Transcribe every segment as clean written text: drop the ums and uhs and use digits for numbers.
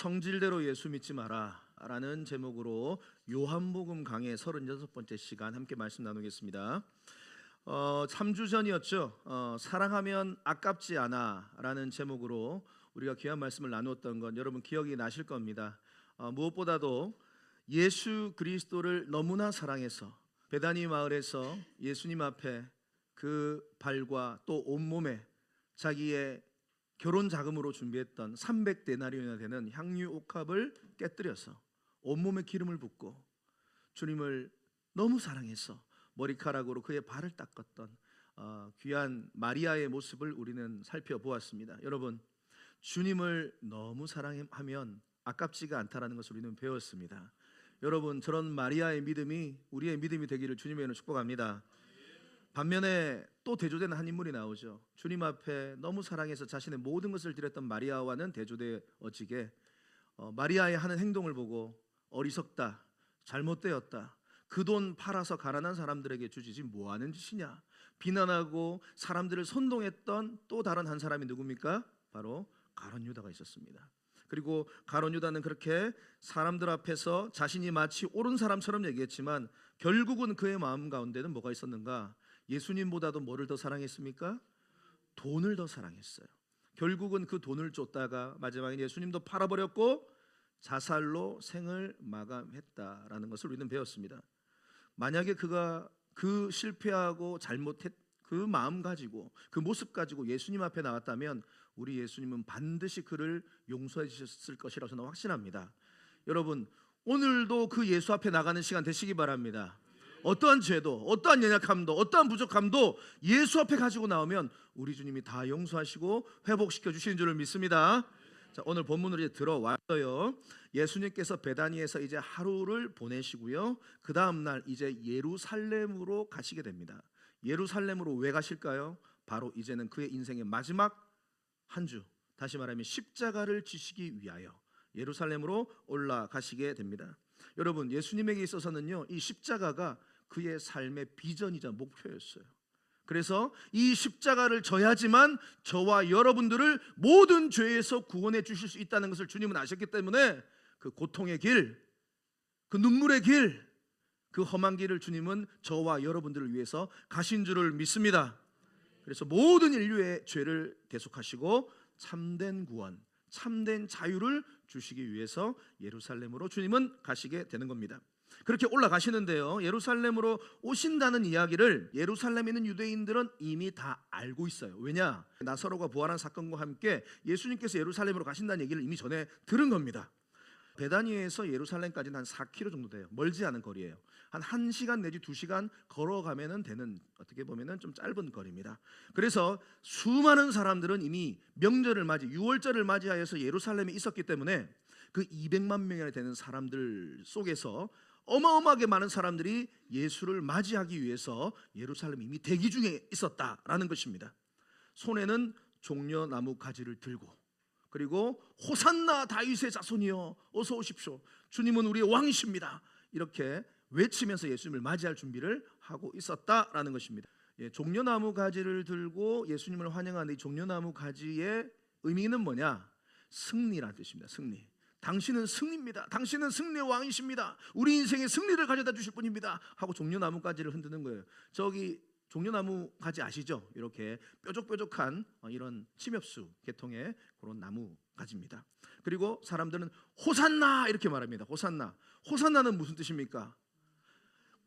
성질대로 예수 믿지 마라 라는 제목으로 요한복음 강의 36번째 시간 함께 말씀 나누겠습니다. 3주 전이었죠. 사랑하면 아깝지 않아 라는 제목으로 우리가 귀한 말씀을 나누었던 건 여러분 기억이 나실 겁니다. 무엇보다도 예수 그리스도를 너무나 사랑해서 베다니 마을에서 예수님 앞에 그 발과 또 온몸에 자기의 결혼 자금으로 준비했던 300데나리온이나 되는 향유 옥합을 깨뜨려서 온몸에 기름을 붓고 주님을 너무 사랑해서 머리카락으로 그의 발을 닦았던 귀한 마리아의 모습을 우리는 살펴보았습니다. 여러분, 주님을 너무 사랑하면 아깝지가 않다라는 것을 우리는 배웠습니다. 여러분, 저런 마리아의 믿음이 우리의 믿음이 되기를 주님의 이름으로 축복합니다. 반면에 또 대조되는 한 인물이 나오죠. 주님 앞에 너무 사랑해서 자신의 모든 것을 드렸던 마리아와는 대조되어지게 마리아의 하는 행동을 보고 어리석다, 잘못되었다, 그 돈 팔아서 가난한 사람들에게 주지 지금 뭐하는 짓이냐 비난하고 사람들을 선동했던 또 다른 한 사람이 누굽니까? 바로 가룟 유다가 있었습니다. 그리고 가룟 유다는 그렇게 사람들 앞에서 자신이 마치 옳은 사람처럼 얘기했지만 결국은 그의 마음 가운데는 뭐가 있었는가? 예수님보다도 뭐를 더 사랑했습니까? 돈을 더 사랑했어요. 결국은 그 돈을 쫓다가 마지막에 예수님도 팔아버렸고 자살로 생을 마감했다라는 것을 우리는 배웠습니다. 만약에 그가 그 실패하고 잘못했 그 마음 가지고 그 모습 가지고 예수님 앞에 나왔다면 우리 예수님은 반드시 그를 용서해 주셨을 것이라고 저는 확신합니다. 여러분, 오늘도 그 예수 앞에 나가는 시간 되시기 바랍니다. 어떠한 죄도 어떠한 연약함도 어떠한 부족함도 예수 앞에 가지고 나오면 우리 주님이 다 용서하시고 회복시켜 주시는 줄을 믿습니다. 자, 오늘 본문으로 이제 들어왔어요. 예수님께서 베다니에서 이제 하루를 보내시고요, 그 다음 날 이제 예루살렘으로 가시게 됩니다. 예루살렘으로 왜 가실까요? 바로 이제는 그의 인생의 마지막 한 주, 다시 말하면 십자가를 지시기 위하여 예루살렘으로 올라가시게 됩니다. 여러분, 예수님에게 있어서는요, 이 십자가가 그의 삶의 비전이자 목표였어요. 그래서 이 십자가를 져야지만 저와 여러분들을 모든 죄에서 구원해 주실 수 있다는 것을 주님은 아셨기 때문에 그 고통의 길, 그 눈물의 길, 그 험한 길을 주님은 저와 여러분들을 위해서 가신 줄을 믿습니다. 그래서 모든 인류의 죄를 대속하시고 참된 구원, 참된 자유를 주시기 위해서 예루살렘으로 주님은 가시게 되는 겁니다. 그렇게 올라가시는데요, 예루살렘으로 오신다는 이야기를 예루살렘에 있는 유대인들은 이미 다 알고 있어요. 왜냐? 나사로가 부활한 사건과 함께 예수님께서 예루살렘으로 가신다는 얘기를 이미 전에 들은 겁니다. 베다니에서 예루살렘까지는 한 4km 정도 돼요. 멀지 않은 거리예요. 한 1시간 내지 2시간 걸어가면 되는, 어떻게 보면 좀 짧은 거리입니다. 그래서 수많은 사람들은 이미 명절을 맞이, 유월절을 맞이하여서 예루살렘에 있었기 때문에 그 200만 명이나 되는 사람들 속에서 어마어마하게 많은 사람들이 예수를 맞이하기 위해서 예루살렘에 이미 대기 중에 있었다라는 것입니다. 손에는 종려나무 가지를 들고, 그리고 호산나 다윗의 자손이여 어서 오십시오, 주님은 우리의 왕이십니다, 이렇게 외치면서 예수님을 맞이할 준비를 하고 있었다라는 것입니다. 종려나무 가지를 들고 예수님을 환영하는 이 종려나무 가지의 의미는 뭐냐? 승리라는 뜻입니다. 승리. 당신은 승리입니다. 당신은 승리의 왕이십니다. 우리 인생의 승리를 가져다 주실 분입니다 하고 종려나무 가지를 흔드는 거예요. 저기 종려나무 가지 아시죠? 이렇게 뾰족뾰족한 이런 침엽수 계통의 그런 나무 가지입니다. 그리고 사람들은 호산나 이렇게 말합니다. 호산나. 호산나는 무슨 뜻입니까?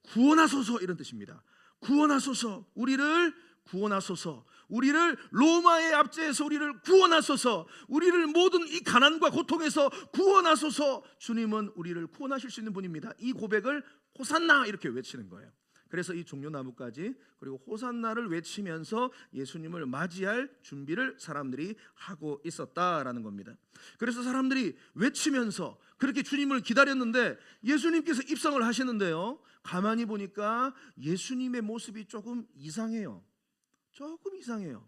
구원하소서 이런 뜻입니다. 구원하소서, 우리를 구원하소서, 우리를 로마의 압제에서 우리를 구원하소서, 우리를 모든 이 가난과 고통에서 구원하소서, 주님은 우리를 구원하실 수 있는 분입니다. 이 고백을 호산나 이렇게 외치는 거예요. 그래서 이 종려나무까지 그리고 호산나를 외치면서 예수님을 맞이할 준비를 사람들이 하고 있었다라는 겁니다. 그래서 사람들이 외치면서 그렇게 주님을 기다렸는데 예수님께서 입성을 하시는데요, 가만히 보니까 예수님의 모습이 조금 이상해요. 조금 이상해요.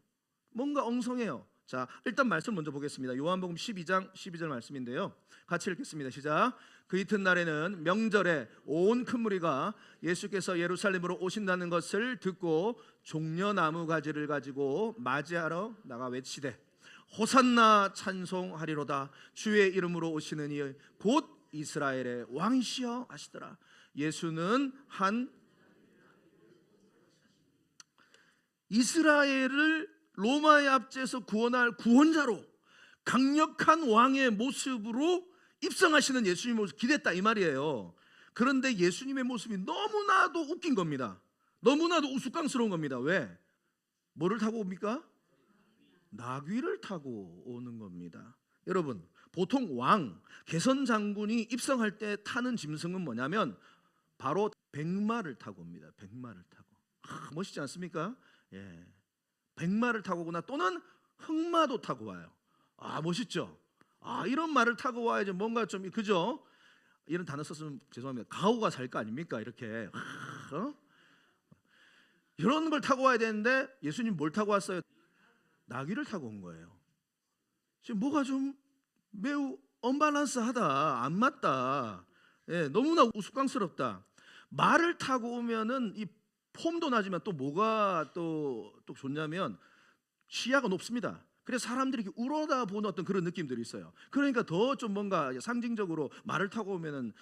뭔가 엉성해요. 자, 일단 말씀 먼저 보겠습니다. 요한복음 12장 12절 말씀인데요, 같이 읽겠습니다. 시작. 그 이튿날에는 명절에 온 큰 무리가 예수께서 예루살렘으로 오신다는 것을 듣고 종려나무 가지를 가지고 맞이하러 나가 외치되 호산나 찬송하리로다. 주의 이름으로 오시는 이 곧 이스라엘의 왕이시여 하시더라. 예수는 한 이스라엘을 로마의 압제에서 구원할 구원자로 강력한 왕의 모습으로 입성하시는 예수님의 모습 기대했다 이 말이에요. 그런데 예수님의 모습이 너무나도 웃긴 겁니다. 너무나도 우스꽝스러운 겁니다. 왜? 뭐를 타고 옵니까? 나귀를 타고 오는 겁니다. 여러분, 보통 왕, 개선 장군이 입성할 때 타는 짐승은 뭐냐면 바로 백마를 타고 옵니다. 백마를 타고. 멋있지 않습니까? 예. 백마를 타고 오거나 또는 흑마도 타고 와요. 멋있죠? 이런 말을 타고 와야지 뭔가 좀, 그죠? 이런 단어 썼으면 죄송합니다. 가오가 살 거 아닙니까? 이렇게 이런 걸 타고 와야 되는데 예수님 뭘 타고 왔어요? 나귀를 타고 온 거예요. 지금 뭐가 좀 매우 언밸런스하다, 안 맞다, 너무나 우스꽝스럽다. 말을 타고 오면은 이 폼도 나지만 또 뭐가 또 좋냐면 시야가 높습니다. 그래서 사람들이 이렇게 우러다 보는 어떤 그런 느낌들이 있어요. 그러니까 더 좀 뭔가 상징적으로 말을 타고 오면은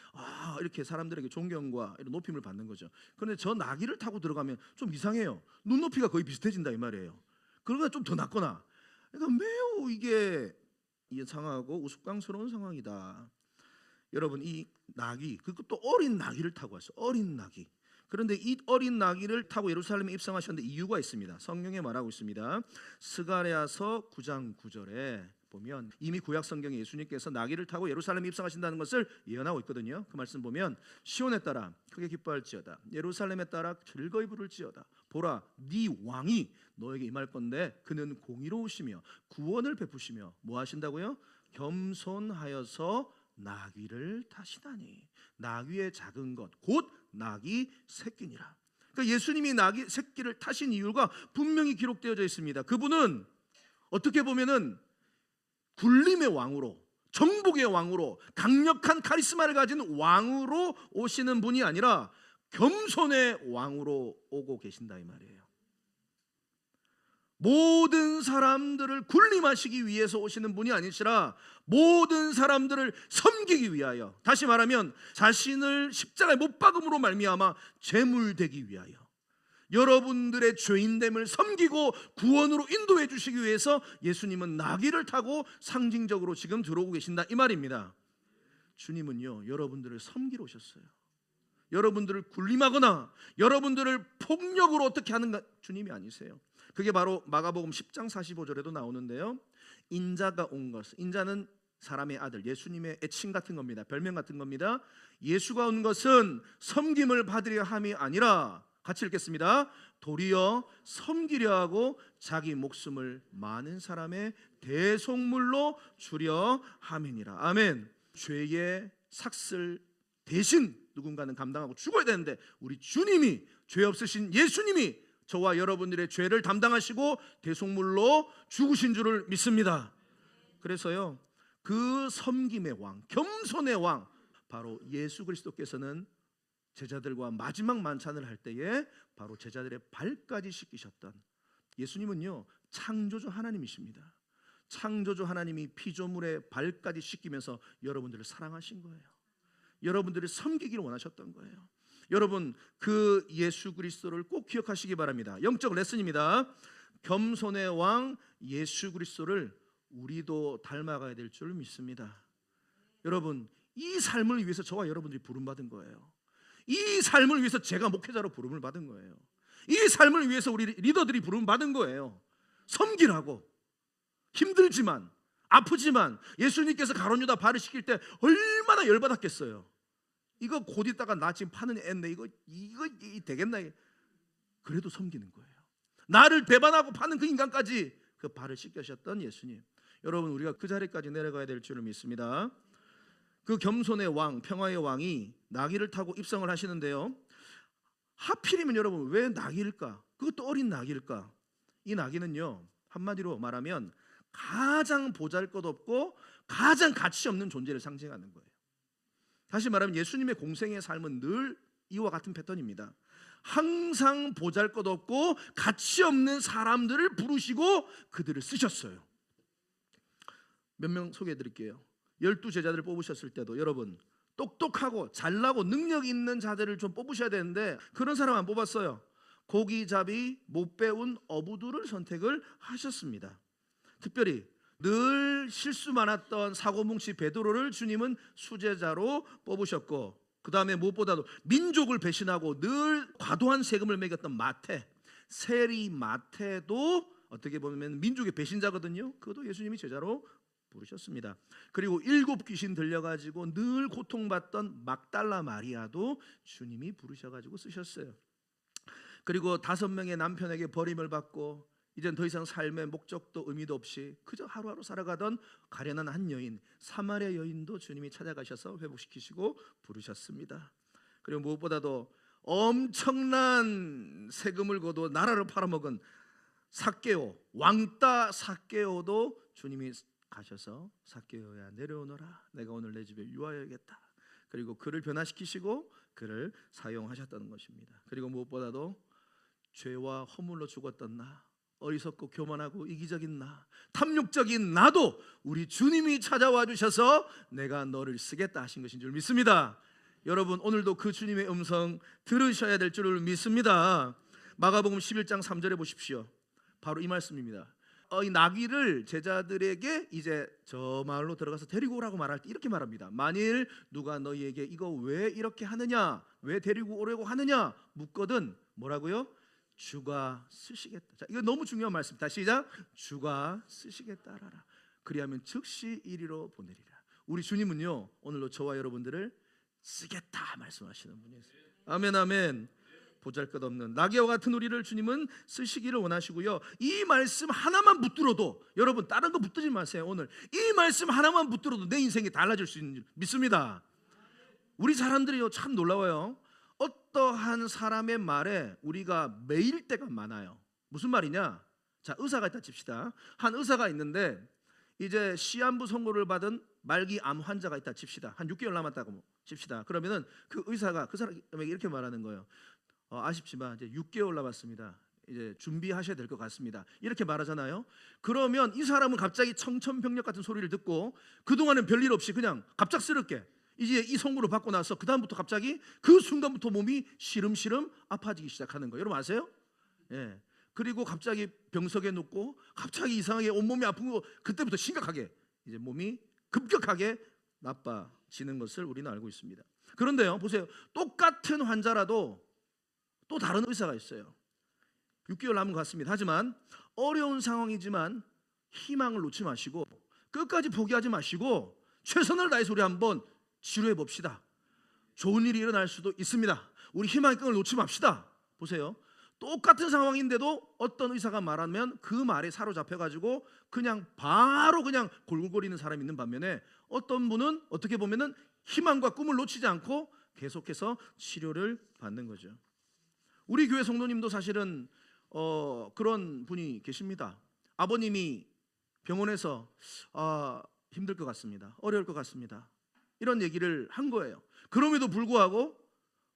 이렇게 사람들에게 존경과 이런 높임을 받는 거죠. 그런데 저 나귀를 타고 들어가면 좀 이상해요. 눈높이가 거의 비슷해진다 이 말이에요. 그러니까 좀 더 낫거나. 그러니까 매우 이게 이상하고 우스꽝스러운 상황이다. 여러분, 이 나귀, 그것도 어린 나귀를 타고 왔어요. 어린 나귀. 그런데 이 어린 나귀를 타고 예루살렘에 입성하셨는데 이유가 있습니다. 성경에 말하고 있습니다. 스가랴서 9장 9절에 보면 이미 구약 성경에 예수님께서 나귀를 타고 예루살렘에 입성하신다는 것을 예언하고 있거든요. 그 말씀 보면 시온에 따라 크게 기뻐할지어다, 예루살렘에 따라 즐거이 부를지어다. 보라, 네 왕이 너에게 임할 건데 그는 공의로우시며 구원을 베푸시며 뭐 하신다고요? 겸손하여서 나귀를 타시다니. 나귀의 작은 것 곧 나귀 새끼니라. 그러니까 예수님이 나귀 새끼를 타신 이유가 분명히 기록되어져 있습니다. 그분은 어떻게 보면은 굴림의 왕으로, 정복의 왕으로, 강력한 카리스마를 가진 왕으로 오시는 분이 아니라 겸손의 왕으로 오고 계신다 이 말이에요. 모든 사람들을 군림하시기 위해서 오시는 분이 아니시라 모든 사람들을 섬기기 위하여, 다시 말하면 자신을 십자가에 못 박음으로 말미암아 제물되기 위하여 여러분들의 죄인됨을 섬기고 구원으로 인도해 주시기 위해서 예수님은 나귀를 타고 상징적으로 지금 들어오고 계신다 이 말입니다. 주님은요, 여러분들을 섬기러 오셨어요. 여러분들을 군림하거나 여러분들을 폭력으로 어떻게 하는가 주님이 아니세요. 그게 바로 마가복음 10장 45절에도 나오는데요. 인자가 온 것, 인자는 사람의 아들, 예수님의 애칭 같은 겁니다. 별명 같은 겁니다. 예수가 온 것은 섬김을 받으려 함이 아니라, 같이 읽겠습니다. 도리어 섬기려 하고 자기 목숨을 많은 사람의 대속물로 주려 함이니라. 아멘. 죄의 삭슬 대신 누군가는 감당하고 죽어야 되는데 우리 주님이, 죄 없으신 예수님이 저와 여러분들의 죄를 담당하시고 대속물로 죽으신 줄을 믿습니다. 그래서요, 그 섬김의 왕, 겸손의 왕, 바로 예수 그리스도께서는 제자들과 마지막 만찬을 할 때에 바로 제자들의 발까지 씻기셨던, 예수님은요 창조주 하나님이십니다. 창조주 하나님이 피조물의 발까지 씻기면서 여러분들을 사랑하신 거예요. 여러분들을 섬기기를 원하셨던 거예요. 여러분, 그 예수 그리스도를 꼭 기억하시기 바랍니다. 영적 레슨입니다. 겸손의 왕 예수 그리스도를 우리도 닮아가야 될 줄 믿습니다. 여러분, 이 삶을 위해서 저와 여러분들이 부름받은 거예요. 이 삶을 위해서 제가 목회자로 부름을 받은 거예요. 이 삶을 위해서 우리 리더들이 부름을 받은 거예요. 섬기라고. 힘들지만, 아프지만 예수님께서 가룟 유다 발을 씻길 때 얼마나 열받았겠어요. 이거 곧 있다가 나 지금 파는 애인데 이거 되겠나? 그래도 섬기는 거예요. 나를 배반하고 파는 그 인간까지 그 발을 씻겨셨던 예수님. 여러분, 우리가 그 자리까지 내려가야 될 줄을 믿습니다. 그 겸손의 왕, 평화의 왕이 나귀를 타고 입성을 하시는데요, 하필이면 여러분 왜 나귀일까? 그것도 어린 나귀일까? 이 나귀는요, 한마디로 말하면 가장 보잘것없고 가장 가치 없는 존재를 상징하는 거예요. 다시 말하면 예수님의 공생의 삶은 늘 이와 같은 패턴입니다. 항상 보잘것없고 가치 없는 사람들을 부르시고 그들을 쓰셨어요. 몇 명 소개해 드릴게요. 12제자들을 뽑으셨을 때도 여러분 똑똑하고 잘나고 능력 있는 자들을 좀 뽑으셔야 되는데 그런 사람 안 뽑았어요. 고기잡이 못 배운 어부들을 선택을 하셨습니다. 특별히 늘 실수 많았던 사고뭉치 베드로를 주님은 수제자로 뽑으셨고, 그 다음에 무엇보다도 민족을 배신하고 늘 과도한 세금을 매겼던 마태, 세리 마태도 어떻게 보면 민족의 배신자거든요. 그것도 예수님이 제자로 부르셨습니다. 그리고 7 귀신 들려가지고 늘 고통받던 막달라 마리아도 주님이 부르셔가지고 쓰셨어요. 그리고 5명의 남편에게 버림을 받고 이젠 더 이상 삶의 목적도 의미도 없이 그저 하루하루 살아가던 가련한 한 여인, 사마리아 여인도 주님이 찾아가셔서 회복시키시고 부르셨습니다. 그리고 무엇보다도 엄청난 세금을 거둬 나라를 팔아먹은 삭개오, 왕따 삭개오도 주님이 가셔서 삭개오야 내려오너라, 내가 오늘 내 집에 유하여야겠다. 그리고 그를 변화시키시고 그를 사용하셨다는 것입니다. 그리고 무엇보다도 죄와 허물로 죽었던 나, 어리석고 교만하고 이기적인 나, 탐욕적인 나도 우리 주님이 찾아와 주셔서 내가 너를 쓰겠다 하신 것인 줄 믿습니다. 여러분 오늘도 그 주님의 음성 들으셔야 될 줄을 믿습니다. 마가복음 11장 3절에 보십시오. 바로 이 말씀입니다. 이 나귀를 제자들에게 이제 저 마을로 들어가서 데리고 오라고 말할 때 이렇게 말합니다. 만일 누가 너희에게 이거 왜 이렇게 하느냐, 왜 데리고 오려고 하느냐 묻거든 뭐라고요? 주가 쓰시겠다. 자, 이거 너무 중요한 말씀. 다시 시작. 주가 쓰시겠다 하라. 그리하면 즉시 이리로 보내리라. 우리 주님은요 오늘도 저와 여러분들을 쓰겠다 말씀하시는 분이세요. 아멘 아멘. 보잘것없는 나귀와 같은 우리를 주님은 쓰시기를 원하시고요. 이 말씀 하나만 붙들어도 여러분 다른 거 붙들지 마세요. 오늘 이 말씀 하나만 붙들어도 내 인생이 달라질 수 있는 줄 믿습니다. 우리 사람들이요 참 놀라워요. 어떠한 사람의 말에 우리가 매일 때가 많아요. 무슨 말이냐? 자, 의사가 있다 칩시다. 한 의사가 있는데 이제 시한부 선고를 받은 말기 암 환자가 있다 칩시다. 한 6개월 남았다고 칩시다. 그러면은 그 의사가 그 사람에게 이렇게 말하는 거예요. 아쉽지만 이제 6개월 남았습니다. 이제 준비하셔야 될 것 같습니다. 이렇게 말하잖아요. 그러면 이 사람은 갑자기 청천벽력 같은 소리를 듣고 그동안은 별일 없이 그냥 갑작스럽게 이제 이 선고를 받고 나서 그 다음부터 갑자기 그 순간부터 몸이 시름시름 아파지기 시작하는 거예요. 여러분 아세요? 예. 그리고 갑자기 병석에 눕고 갑자기 이상하게 온몸이 아픈 거, 그때부터 심각하게 이제 몸이 급격하게 나빠지는 것을 우리는 알고 있습니다. 그런데요 보세요. 똑같은 환자라도 또 다른 의사가 있어요. 6개월 남은 것 같습니다. 하지만 어려운 상황이지만 희망을 놓지 마시고 끝까지 포기하지 마시고 최선을 다해서 우리 한번 치료해 봅시다. 좋은 일이 일어날 수도 있습니다. 우리 희망의 끈을 놓지 맙시다. 보세요. 똑같은 상황인데도 어떤 의사가 말하면 그 말에 사로잡혀가지고 그냥 바로 그냥 골골거리는 사람이 있는 반면에 어떤 분은 어떻게 보면은 희망과 꿈을 놓치지 않고 계속해서 치료를 받는 거죠. 우리 교회 성도님도 사실은 그런 분이 계십니다. 아버님이 병원에서 힘들 것 같습니다. 어려울 것 같습니다. 이런 얘기를 한 거예요. 그럼에도 불구하고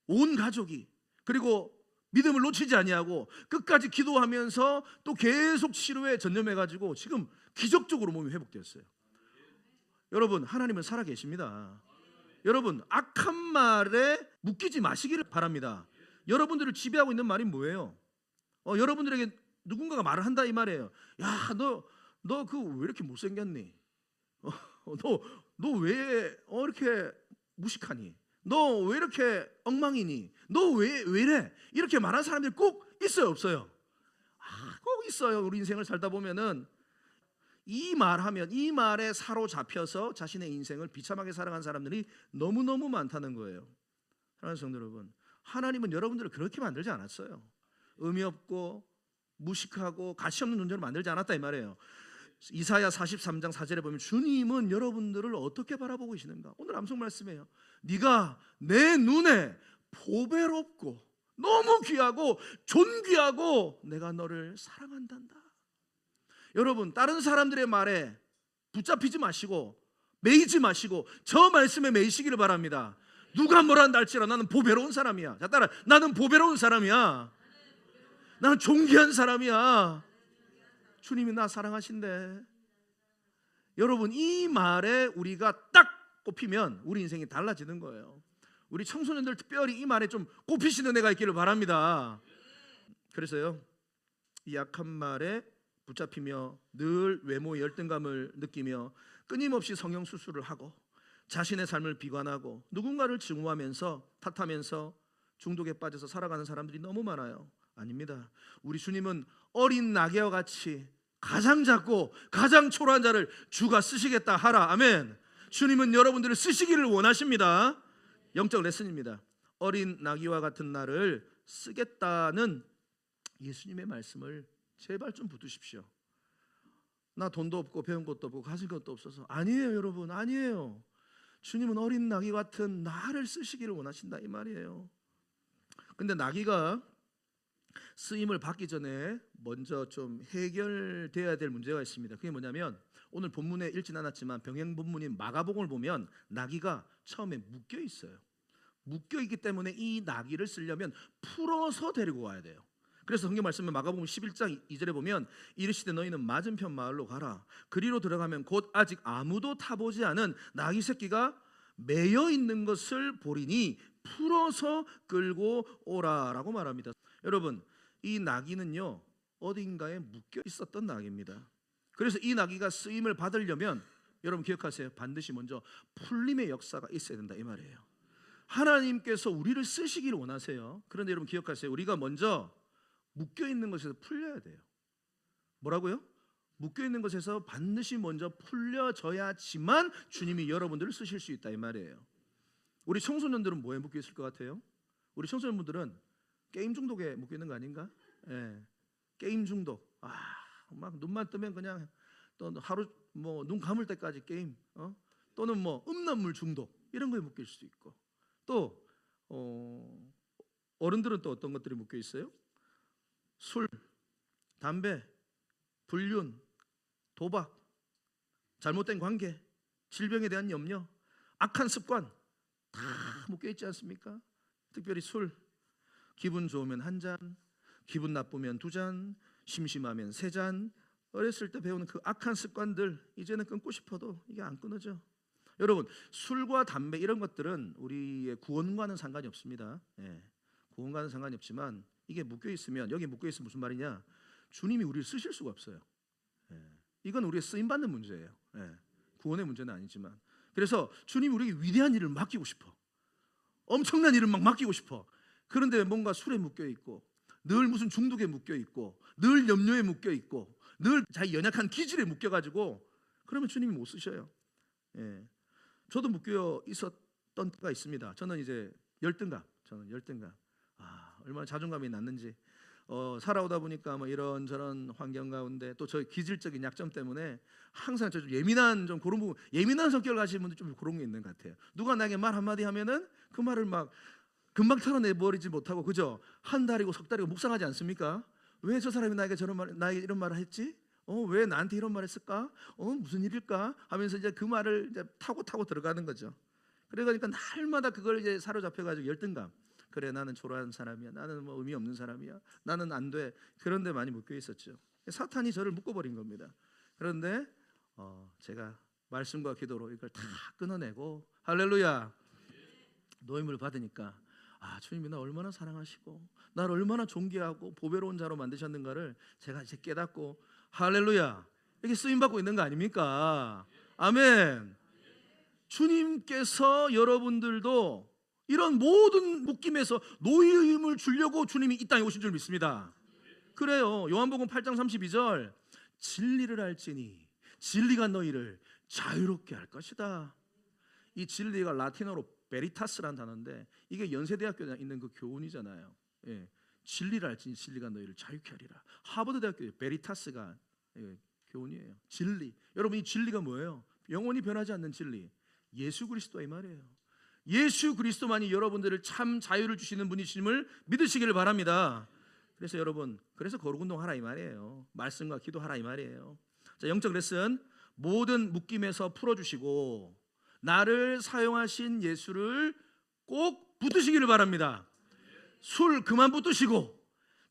온 가족이 그리고 믿음을 놓치지 아니하고 끝까지 기도하면서 또 계속 치료에 전념해가지고 지금 기적적으로 몸이 회복되었어요. 여러분 하나님은 살아계십니다. 여러분 악한 말에 묶이지 마시기를 바랍니다. 여러분들을 지배하고 있는 말이 뭐예요? 여러분들에게 누군가가 말을 한다 이 말이에요. 야, 너 그 왜 이렇게 못생겼니? 너 왜 이렇게 무식하니? 너 왜 이렇게 엉망이니? 너 왜 이래? 이렇게 말하는 사람들이 꼭 있어요, 없어요? 꼭 있어요. 우리 인생을 살다 보면은 이 말하면 이 말에 사로잡혀서 자신의 인생을 비참하게 살아간 사람들이 너무너무 많다는 거예요. 사랑하는 성도 여러분, 하나님은 여러분들을 그렇게 만들지 않았어요. 의미 없고 무식하고 가치 없는 존재로 만들지 않았다 이 말이에요. 이사야 43장 4절에 보면 주님은 여러분들을 어떻게 바라보고 계시는가? 오늘 암송 말씀이에요. 네가 내 눈에 보배롭고 너무 귀하고 존귀하고 내가 너를 사랑한단다. 여러분 다른 사람들의 말에 붙잡히지 마시고 매이지 마시고 저 말씀에 매이시기를 바랍니다. 누가 뭐라 한다 할지라 나는 보배로운 사람이야. 자 따라, 나는 보배로운 사람이야. 나는 존귀한 사람이야. 주님이 나 사랑하신대. 여러분 이 말에 우리가 딱 꼽히면 우리 인생이 달라지는 거예요. 우리 청소년들 특별히 이 말에 좀 꼽히시는 애가 있기를 바랍니다. 그래서요, 이 약한 말에 붙잡히며 늘 외모의 열등감을 느끼며 끊임없이 성형 수술을 하고 자신의 삶을 비관하고 누군가를 증오하면서 탓하면서 중독에 빠져서 살아가는 사람들이 너무 많아요. 아닙니다. 우리 주님은 어린 나귀와 같이 가장 작고 가장 초라한 자를 주가 쓰시겠다 하라. 아멘. 주님은 여러분들을 쓰시기를 원하십니다. 영적 레슨입니다. 어린 나귀와 같은 나를 쓰겠다는 예수님의 말씀을 제발 좀 붙드십시오. 나 돈도 없고 배운 것도 없고 가진 것도 없어서. 아니에요 여러분, 아니에요. 주님은 어린 나귀 같은 나를 쓰시기를 원하신다 이 말이에요. 근데 나귀가 쓰임을 받기 전에 먼저 좀 해결돼야 될 문제가 있습니다. 그게 뭐냐면 오늘 본문에 읽진 않았지만 병행 본문인 마가복음을 보면 나귀가 처음에 묶여 있어요. 묶여 있기 때문에 이 나귀를 쓰려면 풀어서 데리고 와야 돼요. 그래서 성경 말씀은 마가복음 11장 2절에 보면 이르시되 너희는 맞은편 마을로 가라. 그리로 들어가면 곧 아직 아무도 타보지 않은 나귀 새끼가 매여 있는 것을 보리니 풀어서 끌고 오라라고 말합니다. 여러분 이 나귀는요 어딘가에 묶여 있었던 나귀입니다. 그래서 이 나귀가 쓰임을 받으려면 여러분 기억하세요. 반드시 먼저 풀림의 역사가 있어야 된다 이 말이에요. 하나님께서 우리를 쓰시기를 원하세요. 그런데 여러분 기억하세요. 우리가 먼저 묶여 있는 것에서 풀려야 돼요. 뭐라고요? 묶여 있는 것에서 반드시 먼저 풀려져야지만 주님이 여러분들을 쓰실 수 있다 이 말이에요. 우리 청소년들은 뭐에 묶여 있을 것 같아요? 우리 청소년분들은 게임 중독에 묶여 있는 거 아닌가? 예, 게임 중독. 막 눈만 뜨면 그냥 또 하루 뭐 눈 감을 때까지 게임. 또는 뭐 음란물 중독 이런 거에 묶일 수도 있고. 또 어른들은 또 어떤 것들이 묶여 있어요? 술, 담배, 불륜, 도박, 잘못된 관계, 질병에 대한 염려, 악한 습관 다 묶여 있지 않습니까? 특별히 술, 기분 좋으면 한 잔, 기분 나쁘면 두 잔, 심심하면 세 잔. 어렸을 때 배우는 그 악한 습관들 이제는 끊고 싶어도 이게 안 끊어져. 여러분 술과 담배 이런 것들은 우리의 구원과는 상관이 없습니다. 예, 구원과는 상관이 없지만 이게 묶여 있으면, 여기 묶여 있으면 무슨 말이냐, 주님이 우리를 쓰실 수가 없어요. 예, 이건 우리의 쓰임 받는 문제예요. 예, 구원의 문제는 아니지만. 그래서 주님이 우리에게 위대한 일을 맡기고 싶어. 엄청난 일을 막 맡기고 싶어. 그런데 뭔가 술에 묶여 있고 늘 무슨 중독에 묶여 있고 늘 염려에 묶여 있고 늘 자기 연약한 기질에 묶여 가지고 그러면 주님이 못 쓰셔요. 예, 저도 묶여 있었던 때가 있습니다. 저는 이제 열등감. 얼마나 자존감이 낮는지 살아오다 보니까 뭐 이런저런 환경 가운데 또 저의 기질적인 약점 때문에 항상 좀 예민한, 좀 그런 부분, 예민한 성격을 가지신 분들 좀 그런 게 있는 것 같아요. 누가 나에게 말 한마디 하면은 그 말을 막 금방 털어내버리지 못하고, 그죠? 한 달이고 석 달이고 묵상하지 않습니까? 왜 저 사람이 나에게 나에게 이런 말을 했지? 왜 나한테 이런 말을 했을까? 무슨 일일까? 하면서 이제 그 말을 이제 타고 들어가는 거죠. 그러니까 날마다 그걸 이제 사로잡혀가지고 열등감. 그래, 나는 초라한 사람이야. 나는 뭐 의미 없는 사람이야. 나는 안 돼. 그런 데 많이 묶여 있었죠. 사탄이 저를 묶어버린 겁니다. 그런데 제가 말씀과 기도로 이걸 다 끊어내고, 할렐루야, 노임을 받으니까 주님이 나 얼마나 사랑하시고 나를 얼마나 존귀하고 보배로운 자로 만드셨는가를 제가 이제 깨닫고, 할렐루야, 이렇게 쓰임받고 있는 거 아닙니까? 아멘. 주님께서 여러분들도 이런 모든 묶임에서 노임을 주려고 주님이 이 땅에 오신 줄 믿습니다. 그래요. 요한복음 8장 32절, 진리를 알지니 진리가 너희를 자유롭게 할 것이다. 이 진리가 라틴어로 베리타스라는 단어인데 이게 연세대학교에 있는 그 교훈이잖아요. 예, 진리를 알지니 진리가 너희를 자유케 하리라. 하버드대학교의 베리타스가 교훈이에요. 진리. 여러분 이 진리가 뭐예요? 영원히 변하지 않는 진리, 예수 그리스도 이 말이에요. 예수 그리스도만이 여러분들을 참 자유를 주시는 분이심을 믿으시기를 바랍니다. 그래서 여러분, 그래서 거룩운동 하라 이 말이에요. 말씀과 기도하라 이 말이에요. 자, 영적 레슨, 모든 묶임에서 풀어주시고 나를 사용하신 예수를 꼭 붙드시기를 바랍니다. 술 그만 붙드시고,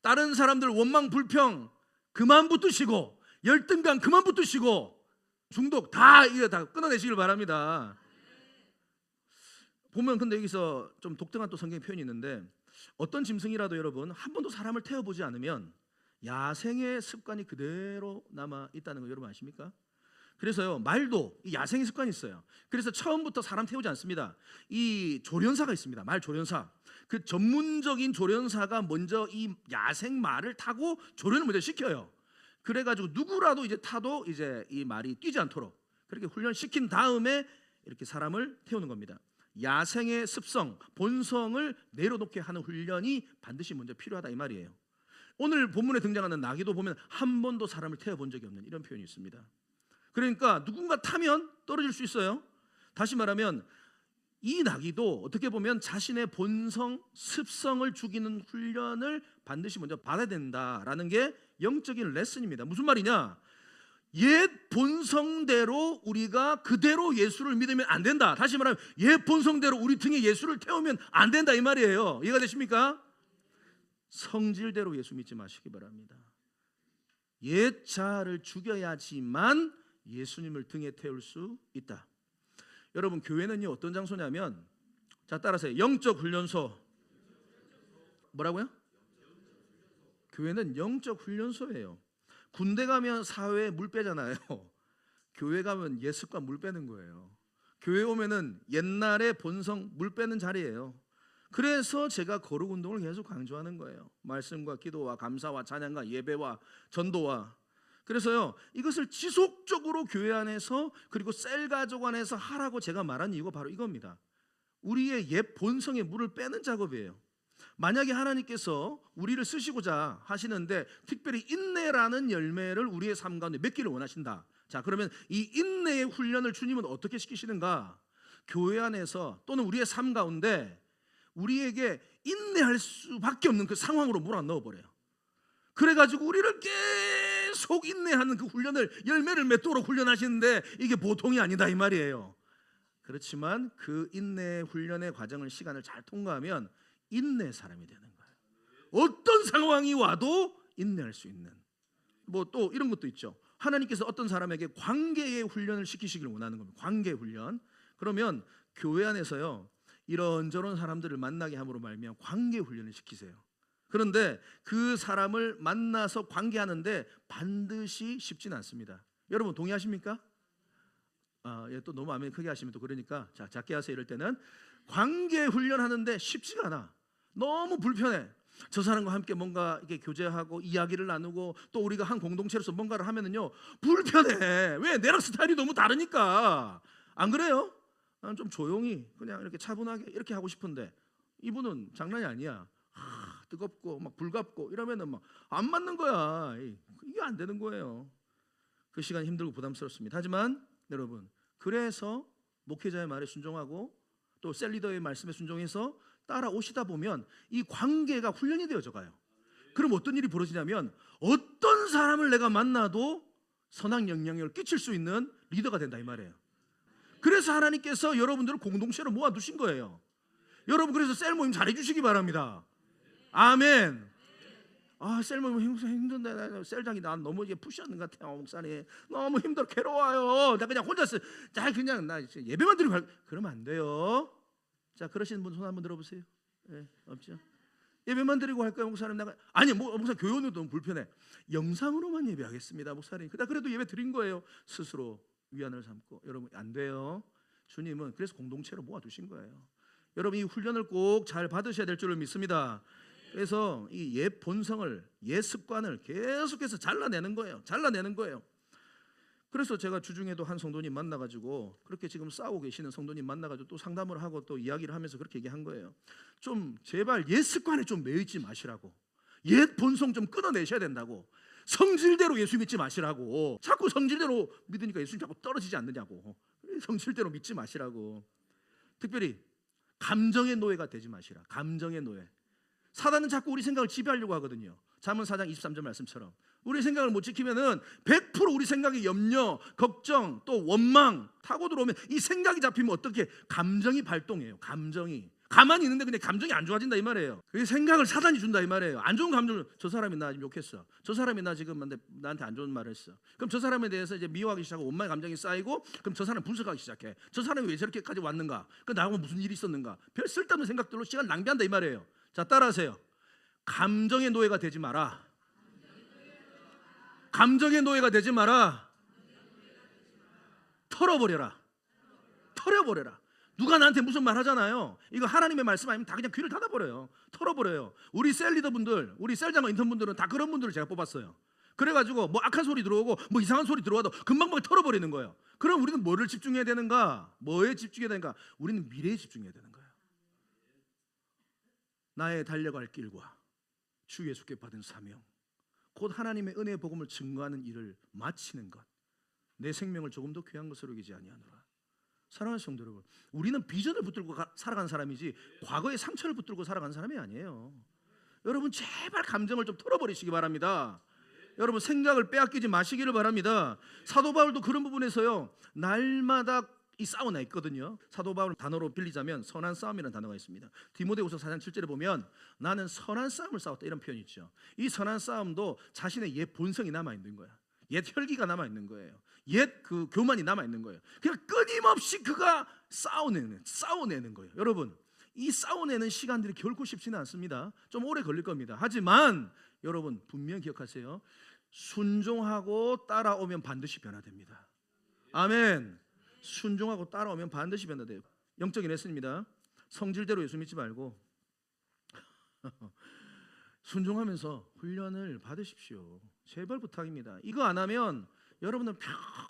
다른 사람들 원망 불평 그만 붙드시고, 열등감 그만 붙드시고, 중독 다 이거 다 끊어내시길 바랍니다. 보면 근데 여기서 좀 독특한 또 성경 표현이 있는데 어떤 짐승이라도 여러분 한 번도 사람을 태워보지 않으면 야생의 습관이 그대로 남아 있다는 거 여러분 아십니까? 그래서요 말도 이 야생의 습관이 있어요. 그래서 처음부터 사람 태우지 않습니다. 이 조련사가 있습니다. 말 조련사. 그 전문적인 조련사가 먼저 이 야생 말을 타고 조련을 먼저 시켜요. 그래가지고 누구라도 이제 타도 이제 이 말이 뛰지 않도록 그렇게 훈련시킨 다음에 이렇게 사람을 태우는 겁니다. 야생의 습성, 본성을 내려놓게 하는 훈련이 반드시 먼저 필요하다 이 말이에요. 오늘 본문에 등장하는 나귀도 보면 한 번도 사람을 태워본 적이 없는 이런 표현이 있습니다. 그러니까 누군가 타면 떨어질 수 있어요. 다시 말하면 이 나귀도 어떻게 보면 자신의 본성, 습성을 죽이는 훈련을 반드시 먼저 받아야 된다라는 게 영적인 레슨입니다. 무슨 말이냐? 옛 본성대로 우리가 그대로 예수를 믿으면 안 된다. 다시 말하면 옛 본성대로 우리 등에 예수를 태우면 안 된다 이 말이에요. 이해가 되십니까? 성질대로 예수 믿지 마시기 바랍니다. 옛 자아를 죽여야지만 예수님을 등에 태울 수 있다. 여러분 교회는요 어떤 장소냐면 자 따라서 영적 훈련소. 뭐라고요? 교회는 영적 훈련소예요. 군대 가면 사회에 물 빼잖아요. 교회 가면 옛 습관 물 빼는 거예요. 교회 오면은 옛날의 본성 물 빼는 자리예요. 그래서 제가 거룩 운동을 계속 강조하는 거예요. 말씀과 기도와 감사와 찬양과 예배와 전도와. 그래서요 이것을 지속적으로 교회 안에서 그리고 셀 가족 안에서 하라고 제가 말한 이유가 바로 이겁니다. 우리의 옛 본성의 물을 빼는 작업이에요. 만약에 하나님께서 우리를 쓰시고자 하시는데 특별히 인내라는 열매를 우리의 삶 가운데 맺기를 원하신다. 자 그러면 이 인내의 훈련을 주님은 어떻게 시키시는가? 교회 안에서 또는 우리의 삶 가운데 우리에게 인내할 수밖에 없는 그 상황으로 몰아넣어 버려요. 그래가지고 우리를 계속 인내하는 그 훈련을 열매를 맺도록 훈련하시는데 이게 보통이 아니다 이 말이에요. 그렇지만 그 인내 훈련의 과정을 시간을 잘 통과하면 인내 사람이 되는 거예요. 어떤 상황이 와도 인내할 수 있는. 뭐 또 이런 것도 있죠. 하나님께서 어떤 사람에게 관계의 훈련을 시키시길 원하는 겁니다. 관계 훈련. 그러면 교회 안에서요 이런저런 사람들을 만나게 함으로 말미암아 관계 훈련을 시키세요. 그런데 그 사람을 만나서 관계하는데 반드시 쉽지는 않습니다. 여러분 동의하십니까? 또 너무 아멘 크게 하시면 또 그러니까 자 작게 하세요. 이럴 때는 관계 훈련하는데 쉽지가 않아. 너무 불편해. 저 사람과 함께 뭔가 이렇게 교제하고 이야기를 나누고 또 우리가 한 공동체로서 뭔가를 하면은요 불편해. 왜? 내랑 스타일이 너무 다르니까. 안 그래요? 나는 좀 조용히 그냥 이렇게 차분하게 이렇게 하고 싶은데 이분은 장난이 아니야. 뜨겁고 막 불갑고 이러면은 막 안 맞는 거야. 이게 안 되는 거예요. 그 시간 힘들고 부담스럽습니다. 하지만 여러분 그래서 목회자의 말에 순종하고 또 셀리더의 말씀에 순종해서 따라오시다 보면 이 관계가 훈련이 되어져 가요. 그럼 어떤 일이 벌어지냐면 어떤 사람을 내가 만나도 선한 영향력을 끼칠 수 있는 리더가 된다 이 말이에요. 그래서 하나님께서 여러분들을 공동체로 모아두신 거예요. 여러분 그래서 셀 모임 잘해주시기 바랍니다. 아멘. 셀 모임 힘든데 셀장이 난 너무 이제 푸시하는 것 같아요. 목사님 너무 힘들어 괴로워요. 나 그냥 혼자 그냥 나 예배만 드리고 그러면 안 돼요. 자 그러시는 분 손 한번 들어보세요. 네, 없죠? 예배만 드리고 할까요 목사님? 아니 목사님 교회는 너무 불편해. 영상으로만 예배하겠습니다 목사님. 그래도 예배 드린 거예요. 스스로 위안을 삼고. 여러분 안 돼요. 주님은 그래서 공동체로 모아두신 거예요. 여러분 이 훈련을 꼭 잘 받으셔야 될 줄을 믿습니다. 그래서 이 옛 본성을 옛 습관을 계속해서 잘라내는 거예요. 잘라내는 거예요. 그래서 제가 주중에도 한 성도님 만나가지고 그렇게 지금 싸우고 계시는 성도님 만나가지고 또 상담을 하고 또 이야기를 하면서 그렇게 얘기한 거예요. 좀 제발 옛 습관에 좀 매이지 마시라고. 옛 본성 좀 끊어내셔야 된다고. 성질대로 예수 믿지 마시라고. 자꾸 성질대로 믿으니까 예수님 자꾸 떨어지지 않느냐고. 성질대로 믿지 마시라고. 특별히 감정의 노예가 되지 마시라. 감정의 노예. 사단은 자꾸 우리 생각을 지배하려고 하거든요. 잠언 4장 23절 말씀처럼 우리 생각을 못 지키면은 100% 우리 생각의 염려, 걱정, 또 원망 타고 들어오면 이 생각이 잡히면 어떻게 감정이 발동해요. 감정이 가만히 있는데 근데 감정이 안 좋아진다 이 말이에요. 그 생각을 사단이 준다 이 말이에요. 안 좋은 감정을, 저 사람이 나 지금 욕했어, 저 사람이 나 지금 나한테 안 좋은 말을 했어. 그럼 저 사람에 대해서 이제 미워하기 시작하고 온갖 감정이 쌓이고, 그럼 저 사람 분석하기 시작해. 저 사람이 왜 저렇게까지 왔는가, 그 나하고 무슨 일이 있었는가, 별 쓸데없는 생각들로 시간 낭비한다 이 말이에요. 자, 따라하세요. 감정의 노예가 되지 마라. 감정의 노예가 되지 마라. 털어버려라. 털어버려라. 누가 나한테 무슨 말 하잖아요. 이거 하나님의 말씀 아니면 다 그냥 귀를 닫아버려요. 털어버려요. 우리 셀 리더분들, 우리 셀장과 인턴분들은 다 그런 분들을 제가 뽑았어요. 그래가지고 뭐 악한 소리 들어오고 뭐 이상한 소리 들어와도 금방 털어버리는 거예요. 그럼 우리는 뭐를 집중해야 되는가? 뭐에 집중해야 되는가? 우리는 미래에 집중해야 되는 거예요. 나의 달려갈 길과 주 예수께 받은 사명, 곧 하나님의 은혜의 복음을 증거하는 일을 마치는 것, 내 생명을 조금 더 귀한 것으로 여기지 아니하노라. 사랑하는 성도 여러분, 우리는 비전을 붙들고 살아가는 사람이지 과거의 상처를 붙들고 살아가는 사람이 아니에요. 여러분 제발 감정을 좀 털어버리시기 바랍니다. 여러분 생각을 빼앗기지 마시기를 바랍니다. 사도 바울도 그런 부분에서요, 날마다 이 싸우나 있거든요. 사도 바울 단어로 빌리자면 선한 싸움이라는 단어가 있습니다. 디모데후서 4장 7절에 보면 나는 선한 싸움을 싸웠다 이런 표현이 있죠. 이 선한 싸움도 자신의 옛 본성이 남아있는 거야. 옛 혈기가 남아있는 거예요. 옛 그 교만이 남아있는 거예요. 그냥 끊임없이 그가 싸워내는 거예요. 여러분 이 싸워내는 시간들이 결코 쉽지는 않습니다. 좀 오래 걸릴 겁니다. 하지만 여러분 분명히 기억하세요. 순종하고 따라오면 반드시 변화됩니다. 아멘. 순종하고 따라오면 반드시 변화돼요. 영적인 레슨입니다. 성질대로 예수 믿지 말고 순종하면서 훈련을 받으십시오. 제발 부탁입니다. 이거 안 하면 여러분은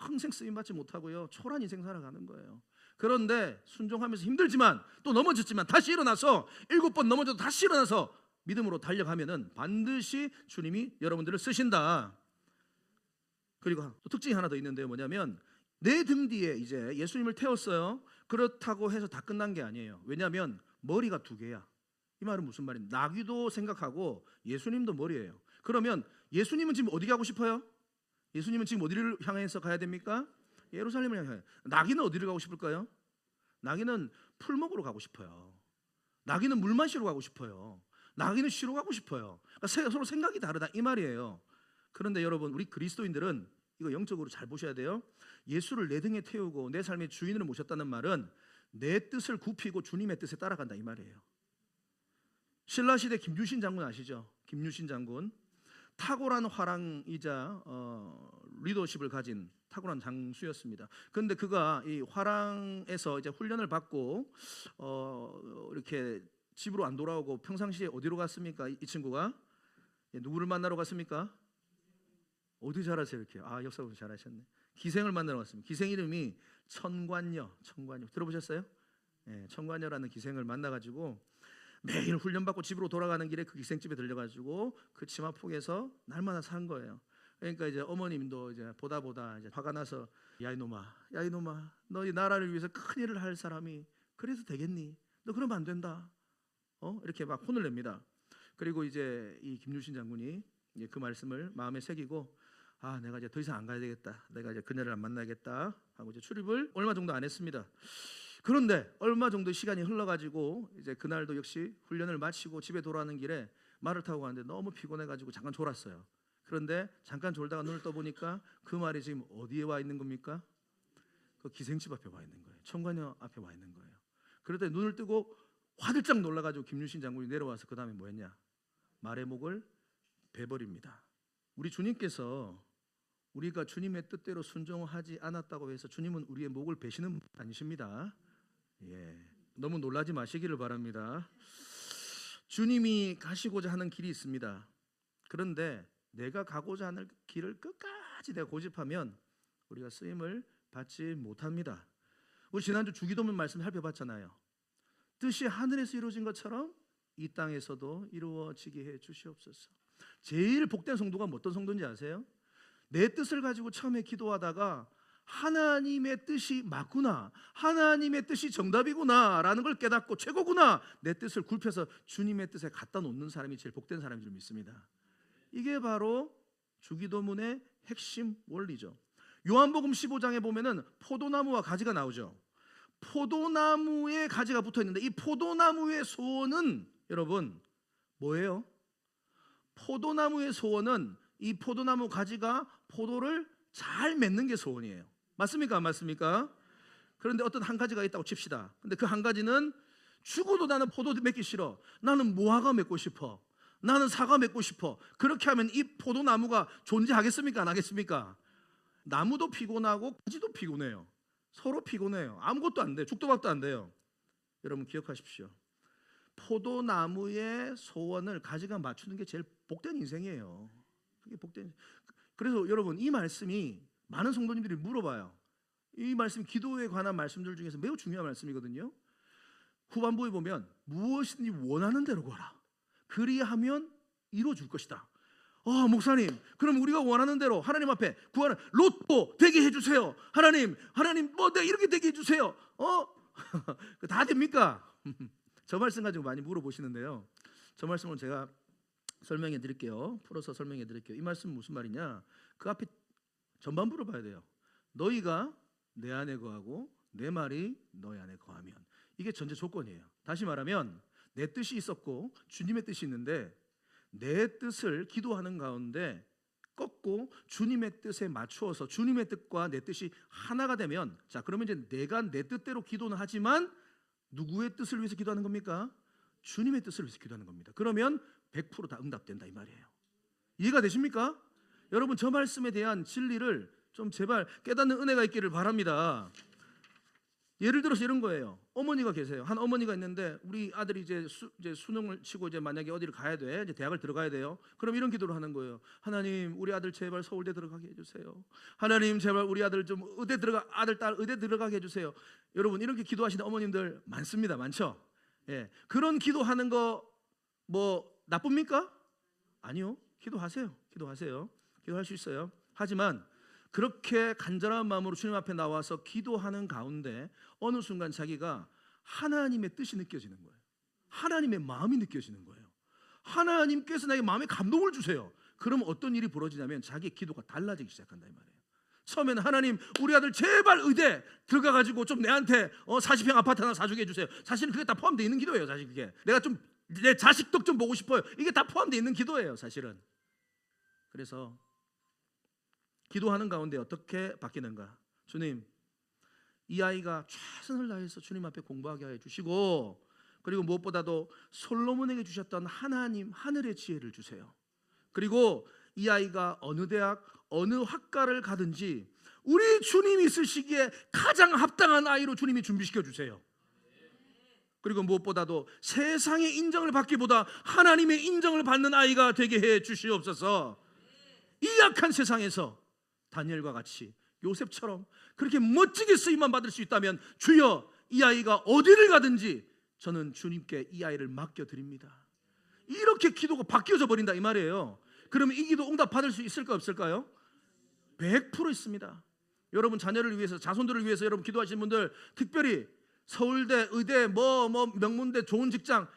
평생 쓰임받지 못하고요, 초라한 인생 살아가는 거예요. 그런데 순종하면서 힘들지만 또 넘어졌지만 다시 일어나서 7번 넘어져도 다시 일어나서 믿음으로 달려가면은 반드시 주님이 여러분들을 쓰신다. 그리고 또 특징이 하나 더 있는데요, 뭐냐면 내 등 뒤에 이제 예수님을 태웠어요. 그렇다고 해서 다 끝난 게 아니에요. 왜냐하면 머리가 2개야. 이 말은 무슨 말입니까? 나귀도 생각하고 예수님도 머리예요. 그러면 예수님은 지금 어디 가고 싶어요? 예수님은 지금 어디를 향해서 가야 됩니까? 예루살렘을 향해. 나귀는 어디를 가고 싶을까요? 나귀는 풀 먹으러 가고 싶어요. 나귀는 물 마시러 가고 싶어요. 나귀는 쉬러 가고 싶어요. 그러니까 서로 생각이 다르다 이 말이에요. 그런데 여러분 우리 그리스도인들은 이거 영적으로 잘 보셔야 돼요. 예수를 내 등에 태우고 내 삶의 주인으로 모셨다는 말은 내 뜻을 굽히고 주님의 뜻에 따라간다 이 말이에요. 신라시대 김유신 장군 아시죠? 김유신 장군 탁월한 화랑이자 리더십을 가진 탁월한 장수였습니다. 그런데 그가 이 화랑에서 이제 훈련을 받고 이렇게 집으로 안 돌아오고 평상시에 어디로 갔습니까? 이 친구가 누구를 만나러 갔습니까? 어디 잘하세요 이렇게? 아 역사부터 잘하셨네. 기생을 만나러 갔습니다. 기생 이름이 천관녀 들어보셨어요? 네, 천관녀라는 기생을 만나가지고 매일 훈련받고 집으로 돌아가는 길에 그 기생집에 들려가지고 그 치마 폭에서 날마다 산 거예요. 그러니까 이제 어머님도 이제 보다 이제 화가 나서 야 이놈아 너 이 나라를 위해서 큰 일을 할 사람이 그래서 되겠니? 너 그러면 안 된다. 이렇게 막 혼을 냅니다. 그리고 이제 이 김유신 장군이 그 말씀을 마음에 새기고 아 내가 이제 더 이상 안 가야 되겠다. 내가 이제 그녀를 안 만나겠다 하고 이제 출입을 얼마 정도 안 했습니다. 그런데 얼마 정도 시간이 흘러가지고 이제 그날도 역시 훈련을 마치고 집에 돌아오는 길에 말을 타고 가는데 너무 피곤해가지고 잠깐 졸았어요. 그런데 잠깐 졸다가 눈을 떠보니까 그 말이 지금 어디에 와 있는 겁니까? 그 기생집 앞에 와 있는 거예요. 천관녀 앞에 와 있는 거예요. 그럴 때 눈을 뜨고 화들짝 놀라가지고 김유신 장군이 내려와서 그 다음에 뭐 했냐? 말의 목을 베버립니다. 우리 주님께서 우리가 주님의 뜻대로 순종하지 않았다고 해서 주님은 우리의 목을 베시는 분 아니십니다. 너무 놀라지 마시기를 바랍니다. 주님이 가시고자 하는 길이 있습니다. 그런데 내가 가고자 하는 길을 끝까지 내가 고집하면 우리가 쓰임을 받지 못합니다. 우리 지난주 주기도문 말씀 살펴봤잖아요. 뜻이 하늘에서 이루어진 것처럼 이 땅에서도 이루어지게 해 주시옵소서. 제일 복된 성도가 어떤 성도인지 아세요? 내 뜻을 가지고 처음에 기도하다가 하나님의 뜻이 맞구나, 하나님의 뜻이 정답이구나 라는 걸 깨닫고 최고구나, 내 뜻을 굽혀서 주님의 뜻에 갖다 놓는 사람이 제일 복된 사람인 줄 믿습니다. 이게 바로 주기도문의 핵심 원리죠. 요한복음 15장에 보면은 포도나무와 가지가 나오죠. 포도나무에 가지가 붙어 있는데 이 포도나무의 소원은 여러분 뭐예요? 포도나무의 소원은 이 포도나무 가지가 포도를 잘 맺는 게 소원이에요. 맞습니까? 안 맞습니까? 그런데 어떤 한 가지가 있다고 칩시다. 근데 그 한 가지는 죽어도 나는 포도 맺기 싫어. 나는 무화과 맺고 싶어. 나는 사과 맺고 싶어. 그렇게 하면 이 포도나무가 존재하겠습니까? 안 하겠습니까? 나무도 피곤하고 가지도 피곤해요. 서로 피곤해요. 아무것도 안 돼요. 죽도 밥도 안 돼요. 여러분 기억하십시오. 포도나무의 소원을 가지가 맞추는 게 제일 복된 인생이에요. 그게 복된. 그래서 여러분 이 말씀이 많은 성도님들이 물어봐요. 이 말씀 기도에 관한 말씀들 중에서 매우 중요한 말씀이거든요. 후반부에 보면 무엇이든지 원하는 대로 구하라. 그리하면 이루어질 것이다. 목사님, 그럼 우리가 원하는 대로 하나님 앞에 구하는 로또 되게 해주세요. 하나님 뭐 내가 이렇게 되게 해주세요. 다 됩니까? 저 말씀 가지고 많이 물어보시는데요. 저 말씀은 제가 설명해 드릴게요. 풀어서 설명해 드릴게요. 이 말씀은 무슨 말이냐? 그 앞에 전반부를 봐야 돼요. 너희가 내 안에 거하고 내 말이 너희 안에 거하면, 이게 전제 조건이에요. 다시 말하면 내 뜻이 있었고 주님의 뜻이 있는데 내 뜻을 기도하는 가운데 꺾고 주님의 뜻에 맞추어서 주님의 뜻과 내 뜻이 하나가 되면, 자 그러면 이제 내가 내 뜻대로 기도는 하지만 누구의 뜻을 위해서 기도하는 겁니까? 주님의 뜻을 위해서 기도하는 겁니다. 그러면 100% 다 응답된다 이 말이에요. 이해가 되십니까? 여러분 저 말씀에 대한 진리를 좀 제발 깨닫는 은혜가 있기를 바랍니다. 예를 들어서 이런 거예요. 어머니가 계세요. 한 어머니가 있는데 우리 아들이 이제 수능을 치고 이제 만약에 어디를 가야 돼, 이제 대학을 들어가야 돼요. 그럼 이런 기도를 하는 거예요. 하나님, 우리 아들 제발 서울대 들어가게 해주세요. 하나님, 제발 우리 아들 좀 아들 딸 의대 들어가게 해주세요. 여러분 이렇게 기도하시는 어머님들 많습니다. 많죠? 예, 그런 기도하는 거 뭐 나쁩니까? 아니요. 기도하세요. 기도할 수 있어요. 하지만 그렇게 간절한 마음으로 주님 앞에 나와서 기도하는 가운데 어느 순간 자기가 하나님의 뜻이 느껴지는 거예요. 하나님의 마음이 느껴지는 거예요. 하나님께서 나에게 마음에 감동을 주세요. 그럼 어떤 일이 벌어지냐면 자기의 기도가 달라지기 시작한다 이 말이에요. 처음에는 하나님, 우리 아들 제발 의대 들어가가지고 좀 내한테 40평 아파트 하나 사주게 해주세요. 사실은 그게 다 포함되어 있는 기도예요. 사실 그게 내가 좀 내 자식 덕 좀 보고 싶어요. 이게 다 포함되어 있는 기도예요 사실은. 그래서 기도하는 가운데 어떻게 바뀌는가? 주님, 이 아이가 최선을 다해서 주님 앞에 공부하게 해 주시고, 그리고 무엇보다도 솔로몬에게 주셨던 하나님 하늘의 지혜를 주세요. 그리고 이 아이가 어느 대학 어느 학과를 가든지 우리 주님이 쓰시기에 가장 합당한 아이로 주님이 준비시켜 주세요. 그리고 무엇보다도 세상의 인정을 받기보다 하나님의 인정을 받는 아이가 되게 해 주시옵소서. 이 약한 세상에서 다니엘과 같이 요셉처럼 그렇게 멋지게 쓰임만 받을 수 있다면 주여, 이 아이가 어디를 가든지 저는 주님께 이 아이를 맡겨드립니다. 이렇게 기도가 바뀌어져 버린다 이 말이에요. 그러면 이 기도 응답 받을 수 있을까 없을까요? 100% 있습니다. 여러분 자녀를 위해서, 자손들을 위해서 여러분 기도하시는 분들, 특별히 서울대, 의대, 명문대, 좋은 직장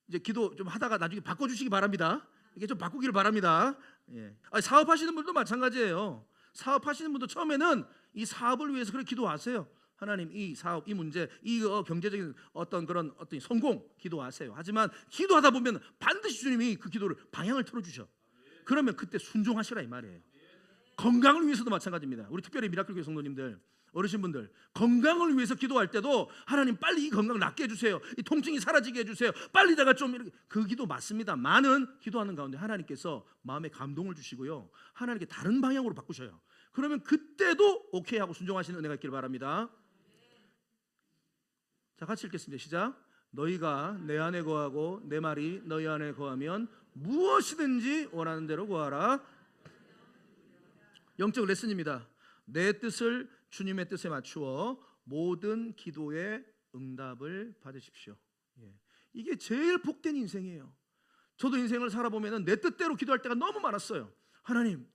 이제 기도 좀 하다가 나중에 바꿔주시기 바랍니다. 이게 좀 바꾸기를 바랍니다. 예. 사업하시는 분도 마찬가지예요. 사업하시는 분도 처음에는 이 사업을 위해서 그렇게 기도하세요. 하나님, 이 사업, 이 문제, 이 경제적인 어떤 성공 기도하세요. 하지만 기도하다 보면 반드시 주님이 그 기도를 방향을 틀어주셔. 그러면 그때 순종하시라 이 말이에요. 건강을 위해서도 마찬가지입니다. 우리 특별히 미라클 교회 성도님들, 어르신분들, 건강을 위해서 기도할 때도 하나님 빨리 이 건강 낫게 해주세요. 이 통증이 사라지게 해주세요. 빨리 내가 좀 이렇게, 그 기도 맞습니다. 많은 기도하는 가운데 하나님께서 마음에 감동을 주시고요, 하나님께 다른 방향으로 바꾸셔요. 그러면 그때도 오케이 하고 순종하시는 은혜가 있기를 바랍니다. 자, 같이 읽겠습니다. 시작. 너희가 내 안에 거하고 내 말이 너희 안에 거하면 무엇이든지 원하는 대로 구하라. 영적 레슨입니다. 내 뜻을 주님의 뜻에 맞추어 모든 기도의 응답을 받으십시오. 이게 제일 복된 인생이에요. 저도 인생을 살아보면 내 뜻대로 기도할 때가 너무 많았어요. 하나님,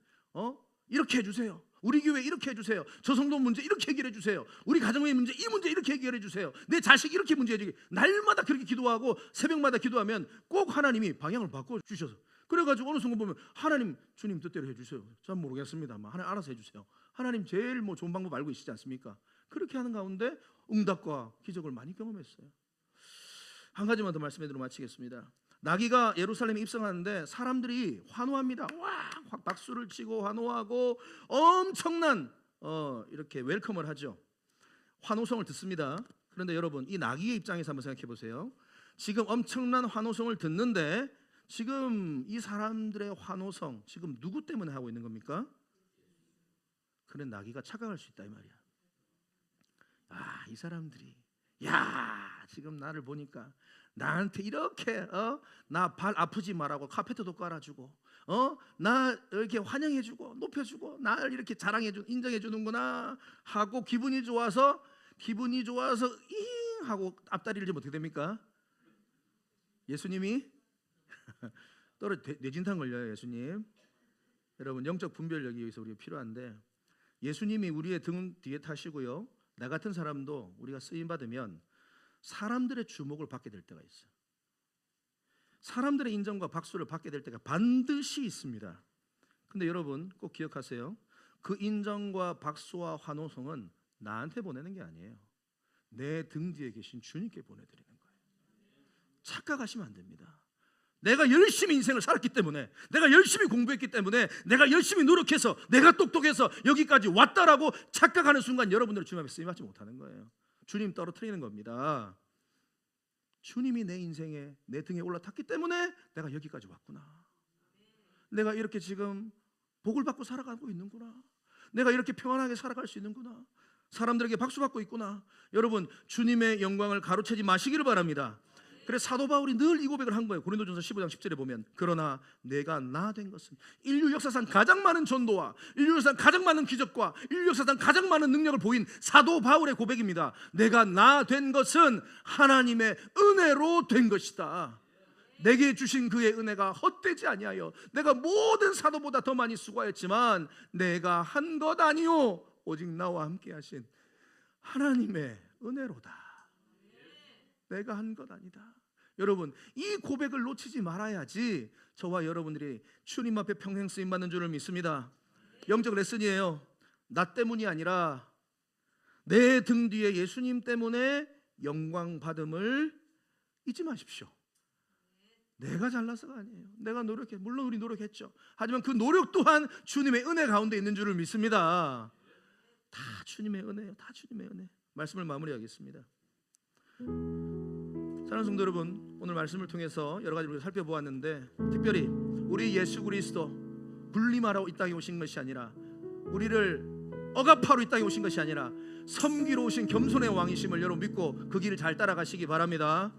이렇게 해주세요. 우리 교회 이렇게 해주세요. 저 성도 문제 이렇게 해결해 주세요. 우리 가정의 문제, 이 문제 이렇게 해결해 주세요. 내 자식 이렇게 문제 해주게. 날마다 그렇게 기도하고 새벽마다 기도하면 꼭 하나님이 방향을 바꿔주셔서, 그래가지고 어느 순간 보면 하나님, 주님 뜻대로 해주세요. 전 모르겠습니다. 하나님 알아서 해주세요. 하나님 제일 좋은 방법 알고 계시지 않습니까? 그렇게 하는 가운데 응답과 기적을 많이 경험했어요. 한 가지만 더 말씀해드리고 마치겠습니다. 나귀가 예루살렘에 입성하는데 사람들이 환호합니다. 와, 박수를 치고 환호하고 엄청난 이렇게 웰컴을 하죠. 환호성을 듣습니다. 그런데 여러분, 이 나귀의 입장에서 한번 생각해 보세요. 지금 엄청난 환호성을 듣는데 지금 이 사람들의 환호성 지금 누구 때문에 하고 있는 겁니까? 그래, 나귀가 착각할 수 있다 이 말이야. 아, 이 사람들이 지금 나를 보니까 나한테 이렇게 나 발 아프지 말라고 카페트도 깔아주고 나 이렇게 환영해주고 높여주고 나를 이렇게 자랑해주 인정해주는구나 하고 기분이 좋아서 잉 하고 앞다리를 좀 어떻게 됩니까? 예수님이 뇌진탕 걸려요. 예수님. 여러분, 영적 분별력이 여기서 우리가 필요한데, 예수님이 우리의 등 뒤에 타시고요, 나 같은 사람도 우리가 쓰임 받으면 사람들의 주목을 받게 될 때가 있어요. 사람들의 인정과 박수를 받게 될 때가 반드시 있습니다. 근데 여러분 꼭 기억하세요. 그 인정과 박수와 환호성은 나한테 보내는 게 아니에요. 내 등 뒤에 계신 주님께 보내드리는 거예요. 착각하시면 안 됩니다. 내가 열심히 인생을 살았기 때문에, 내가 열심히 공부했기 때문에, 내가 열심히 노력해서, 내가 똑똑해서 여기까지 왔다라고 착각하는 순간 여러분들은 주님 앞에 쓰임받지 못하는 거예요. 주님 떨어뜨리는 겁니다. 주님이 내 인생에 내 등에 올라탔기 때문에 내가 여기까지 왔구나. 내가 이렇게 지금 복을 받고 살아가고 있는구나. 내가 이렇게 평안하게 살아갈 수 있는구나. 사람들에게 박수 받고 있구나. 여러분, 주님의 영광을 가로채지 마시기를 바랍니다. 그래서 사도 바울이 늘 이 고백을 한 거예요. 고린도전서 15장 10절에 보면, 그러나 내가 나 된 것은 인류 역사상 가장 많은 전도와 인류 역사상 가장 많은 기적과 인류 역사상 가장 많은 능력을 보인 사도 바울의 고백입니다. 내가 나 된 것은 하나님의 은혜로 된 것이다. 내게 주신 그의 은혜가 헛되지 아니하여 내가 모든 사도보다 더 많이 수고하였지만 내가 한 것 아니요 오직 나와 함께 하신 하나님의 은혜로다. 내가 한 것 아니다. 여러분, 이 고백을 놓치지 말아야지 저와 여러분들이 주님 앞에 평생 쓰임받는 줄을 믿습니다. 영적 레슨이에요. 나 때문이 아니라 내 등 뒤에 예수님 때문에 영광 받음을 잊지 마십시오. 내가 잘나서가 아니에요. 내가 노력해. 물론 우리 노력했죠. 하지만 그 노력 또한 주님의 은혜 가운데 있는 줄을 믿습니다. 다 주님의 은혜예요. 다 주님의 은혜. 말씀을 마무리하겠습니다. 사랑하는 성도 여러분, 오늘 말씀을 통해서 여러 가지 우리가 살펴보았는데, 특별히 우리 예수 그리스도 분리하러 이 땅에 오신 것이 아니라, 우리를 억압하러 이 땅에 오신 것이 아니라 섬기러 오신 겸손의 왕이심을 여러분 믿고 그 길을 잘 따라가시기 바랍니다.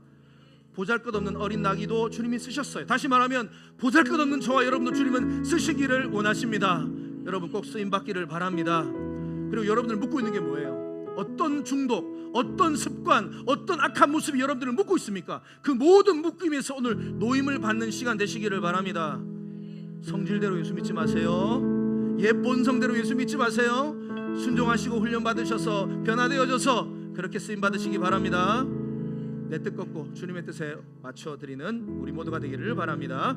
보잘것없는 어린 나귀도 주님이 쓰셨어요. 다시 말하면 보잘것없는 저와 여러분도 주님은 쓰시기를 원하십니다. 여러분 꼭 쓰임받기를 바랍니다. 그리고 여러분들 묻고 있는 게 뭐예요? 어떤 중독, 어떤 습관, 어떤 악한 모습이 여러분들을 묶고 있습니까? 그 모든 묶임에서 오늘 노임을 받는 시간 되시기를 바랍니다. 성질대로 예수 믿지 마세요. 옛 본성대로 예수 믿지 마세요. 순종하시고 훈련 받으셔서 변화되어져서 그렇게 쓰임 받으시기 바랍니다. 내 뜻 꺾고 주님의 뜻에 맞춰드리는 우리 모두가 되기를 바랍니다.